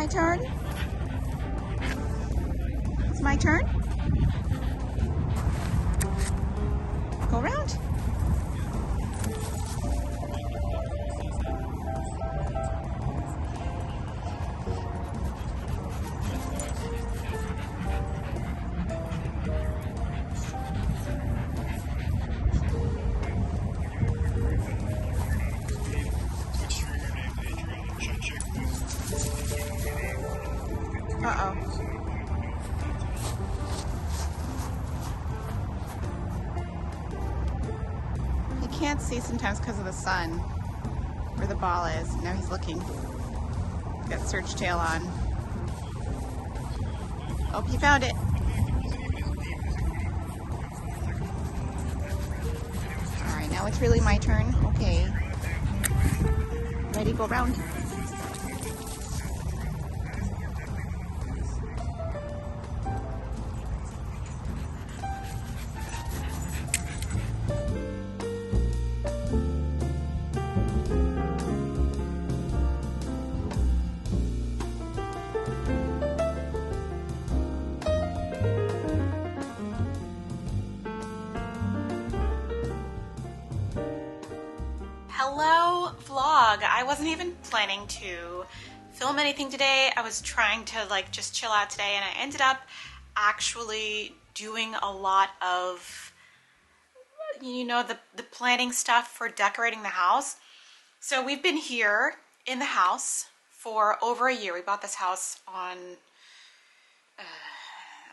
my turn? It's my turn? Go around. Uh-oh. He can't see sometimes because of the sun, where the ball is. Now he's looking. Got search tail on. Oh, he found it. All right, now it's really my turn. Okay. Ready, go round. Hello vlog. I wasn't even planning to film anything today. I was trying to like just chill out today, and I ended up actually doing a lot of, you know, the planning stuff for decorating the house. So we've been here in the house for over a year. We bought this house on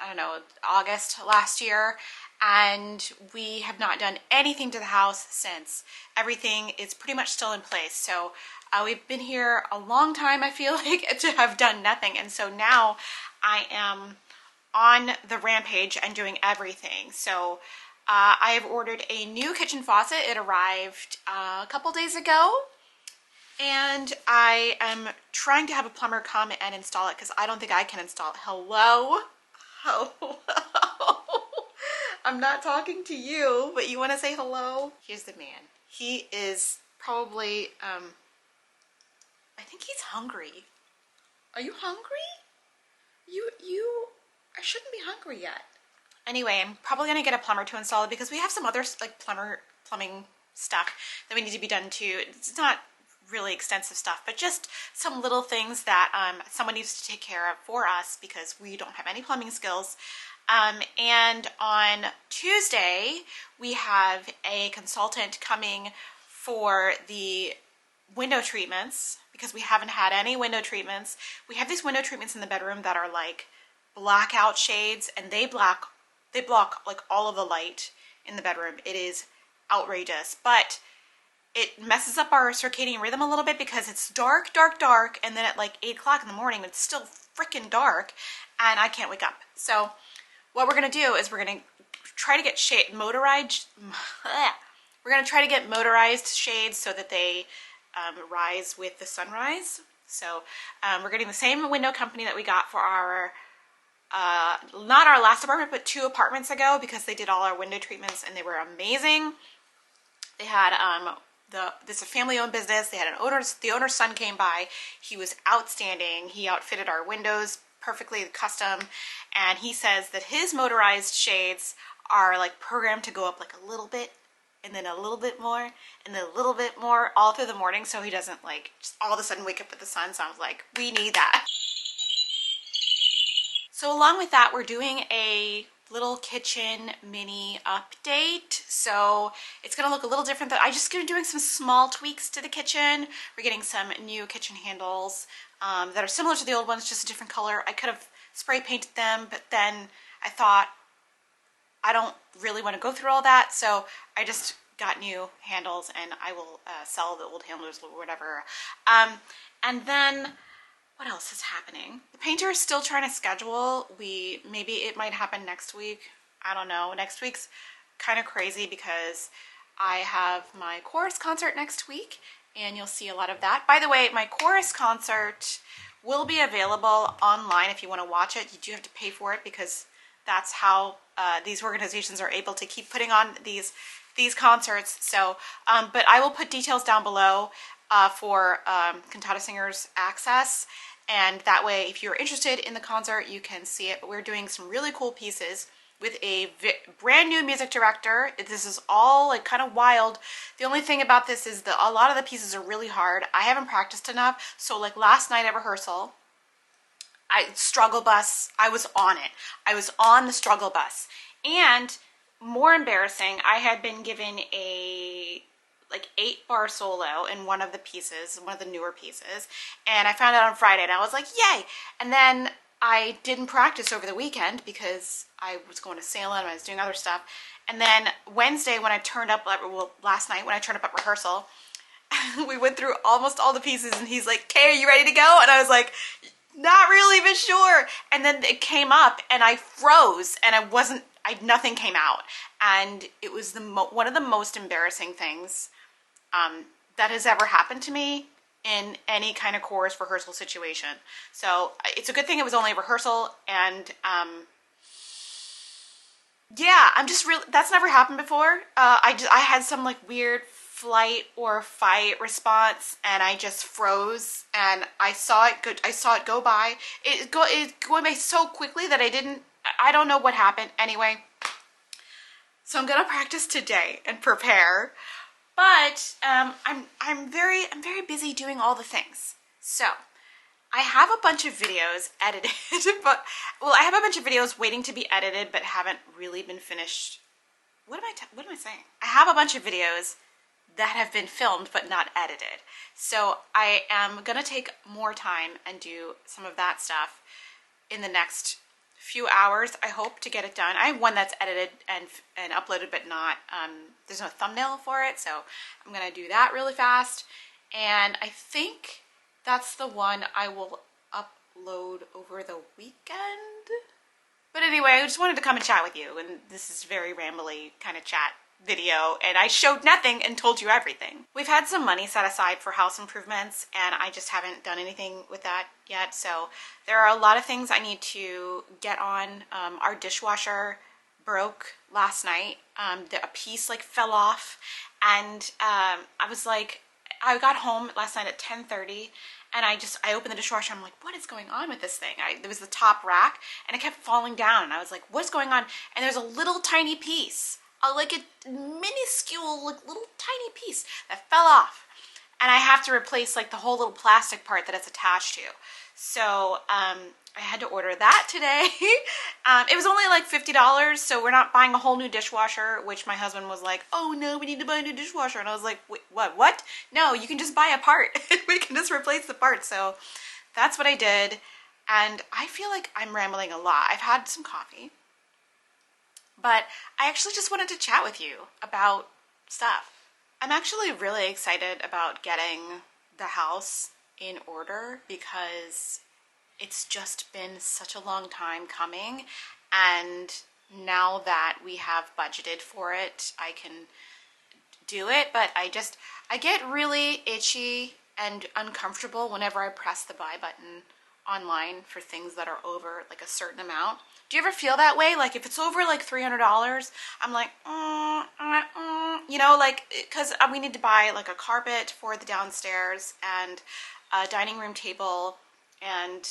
I don't know, August last year, and we have not done anything to the house since. Everything is pretty much still in place. So we've been here a long time, I feel like, to have done nothing. And so now I am on the rampage and doing everything. So I have ordered a new kitchen faucet. It arrived a couple days ago. And I am trying to have a plumber come and install it because I don't think I can install it. Hello? Hello? I'm not talking to you, but you want to say hello? Here's the man. He is probably, I think he's hungry. Are you hungry? I shouldn't be hungry yet. Anyway, I'm probably going to get a plumber to install it because we have some other like plumbing stuff that we need to be done too. It's not really extensive stuff, but just some little things that someone needs to take care of for us because we don't have any plumbing skills. And on Tuesday, we have a consultant coming for the window treatments because we haven't had any window treatments. We have these window treatments in the bedroom that are like blackout shades, and they block like all of the light in the bedroom. It is outrageous, but it messes up our circadian rhythm a little bit because it's dark, and then at like 8 o'clock in the morning, it's still freaking dark, and I can't wake up. So what we're gonna do is we're gonna try to get motorized shades so that they rise with the sunrise. So we're getting the same window company that we got for our not our last apartment, but 2 apartments ago, because they did all our window treatments and they were amazing. They had this is a family-owned business. They had the owner's son came by. He was outstanding. He outfitted our windows perfectly custom, and he says that his motorized shades are like programmed to go up like a little bit, and then a little bit more, and then a little bit more all through the morning, so he doesn't like just all of a sudden wake up with the sun. So I was like, we need that. So along with that, we're doing a little kitchen mini update. So it's gonna look a little different. I'm just gonna doing some small tweaks to the kitchen. We're getting some new kitchen handles that are similar to the old ones, just a different color. I could have spray painted them, but then I thought I don't really want to go through all that, so I just got new handles, and I will sell the old handles or whatever. And then what else is happening? The painter is still trying to schedule. Maybe it might happen next week. I don't know. Next week's kind of crazy because I have my chorus concert next week, and you'll see a lot of that. By the way, my chorus concert will be available online if you want to watch it. You do have to pay for it because that's how these organizations are able to keep putting on these concerts. So, but I will put details down below for cantata singers access. and that way if you're interested in the concert you can see it. But we're doing some really cool pieces with a brand new music director. This is all like kind of wild. The only thing about this is that a lot of the pieces are really hard. I haven't practiced enough. So like last night at rehearsal, struggle bus, I was on it. I was on the struggle bus. And more embarrassing, I had been given a like 8-bar solo in one of the pieces, one of the newer pieces, and I found out on Friday and I was like, yay. And then I didn't practice over the weekend because I was going to Salem and I was doing other stuff. And then Wednesday when I turned up, well, last night when I turned up at rehearsal, we went through almost all the pieces and he's like, "Okay, are you ready to go?" And I was like, "Not really, but sure." And then it came up and I froze and nothing came out. And it was one of the most embarrassing things that has ever happened to me in any kind of chorus rehearsal situation. So it's a good thing it was only a rehearsal. And yeah, that's never happened before. I had some like weird flight or fight response and I just froze and I saw it go by. It going by so quickly that I don't know what happened. Anyway, so I'm gonna practice today and prepare. But I'm very busy doing all the things. So I have a bunch of videos edited, I have a bunch of videos waiting to be edited, but haven't really been finished. What am I saying? I have a bunch of videos that have been filmed but not edited. So I am gonna take more time and do some of that stuff in the next few hours, I hope, to get it done. I have one that's edited and uploaded, but not, there's no thumbnail for it, so I'm gonna do that really fast. And I think that's the one I will upload over the weekend. But anyway, I just wanted to come and chat with you, and this is very rambly kind of chat video, and I showed nothing and told you everything. We've had some money set aside for house improvements, and I just haven't done anything with that yet. So there are a lot of things I need to get on. Our dishwasher broke last night. A piece like fell off, and I was like, I got home last night at 10:30, and I opened the dishwasher. I'm like, what is going on with this thing? There was the top rack, and it kept falling down, and I was like, what's going on? And there's a little tiny piece, like a minuscule, like little tiny piece that fell off, and I have to replace like the whole little plastic part that it's attached to. So I had to order that today. It was only like $50, so we're not buying a whole new dishwasher, which my husband was like, "Oh no, we need to buy a new dishwasher." And I was like, "Wait, what? No, you can just buy a part. We can just replace the part." So that's what I did. And I feel like I'm rambling a lot. I've had some coffee, but I actually just wanted to chat with you about stuff. I'm actually really excited about getting the house in order because it's just been such a long time coming, and now that we have budgeted for it, I can do it. But I get really itchy and uncomfortable whenever I press the buy button online for things that are over like a certain amount. Do you ever feel that way? Like if it's over like $300, I'm like, you know, like, because we need to buy like a carpet for the downstairs and a dining room table and,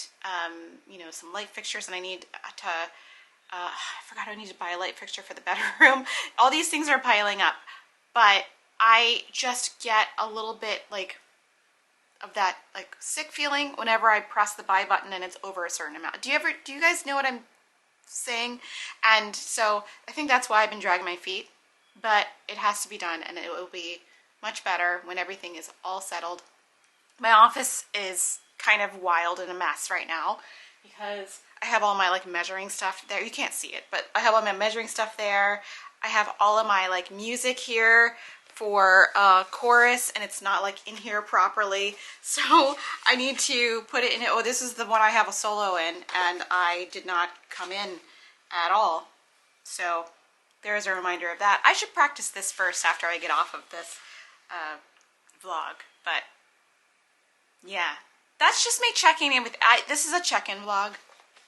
you know, some light fixtures, and I need to, I forgot I need to buy a light fixture for the bedroom. All these things are piling up, but I just get a little bit like of that like sick feeling whenever I press the buy button and it's over a certain amount. Do you guys know what I'm saying? And so I think that's why I've been dragging my feet, but it has to be done, and it will be much better when everything is all settled. My office is kind of wild and a mess right now because I have all my like measuring stuff there. You can't see it, but I have all my measuring stuff there. I have all of my like music here for chorus, and it's not like in here properly, so I need to put it in it. Oh, this is the one I have a solo in, and I did not come in at all, so there's a reminder of that. I should practice this first after I get off of this vlog, but yeah, that's just me checking in with, this is a check-in vlog.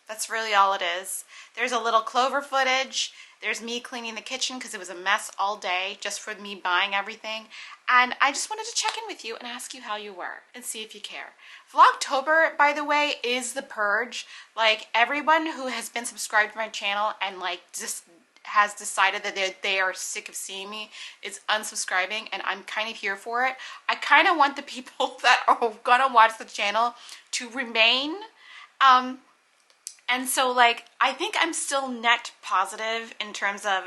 That's really all it is. There's a little Clover footage, There's me cleaning the kitchen because it was a mess all day just for me buying everything. And I just wanted to check in with you and ask you how you were and see if you care. Vlogtober, by the way, is the purge. Like, everyone who has been subscribed to my channel and like just has decided that they are sick of seeing me is unsubscribing, and I'm kind of here for it. I kind of want the people that are gonna watch the channel to remain. And so, like, I think I'm still net positive in terms of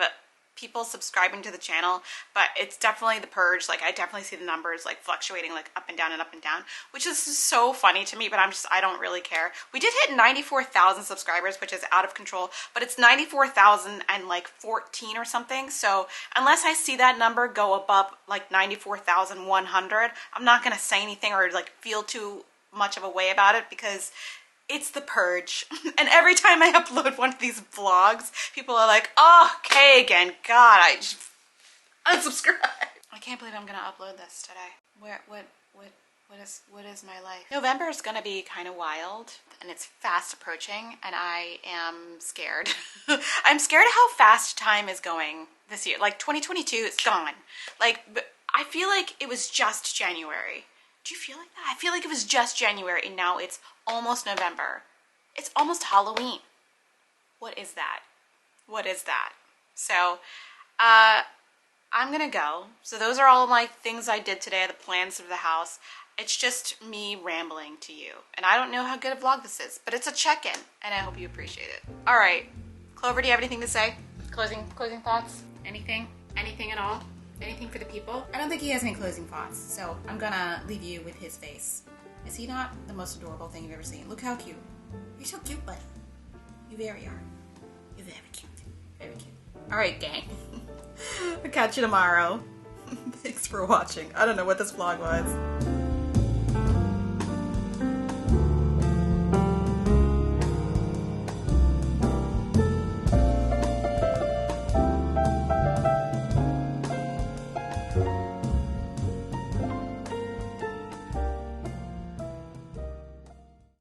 people subscribing to the channel, but it's definitely the purge. Like, I definitely see the numbers like fluctuating like up and down and up and down, which is so funny to me, but I don't really care. We did hit 94,000 subscribers, which is out of control, but it's 94,014 or something. So unless I see that number go above like 94,100, I'm not going to say anything or like feel too much of a way about it, because it's the purge. And every time I upload one of these vlogs, people are like, oh, okay again. God, I just unsubscribe. I can't believe I'm gonna upload this today. What is my life? November is gonna be kind of wild, and it's fast approaching, and I am scared. I'm scared of how fast time is going this year. Like 2022 is gone. Like, I feel like it was just January. Do you feel like that? I feel like it was just January and now it's almost November. It's almost Halloween. What is that? What is that? So, I'm gonna go. So those are all my things I did today, the plans of the house. It's just me rambling to you. And I don't know how good a vlog this is, but it's a check-in and I hope you appreciate it. All right, Clover, do you have anything to say? Closing thoughts? Anything? Anything at all? Anything for the people? I don't think he has any closing thoughts, so I'm gonna leave you with his face. Is he not the most adorable thing you've ever seen? Look how cute. You're so cute, buddy. You very are. You're very cute. Very cute. Alright, gang. I'll catch you tomorrow. Thanks for watching. I don't know what this vlog was.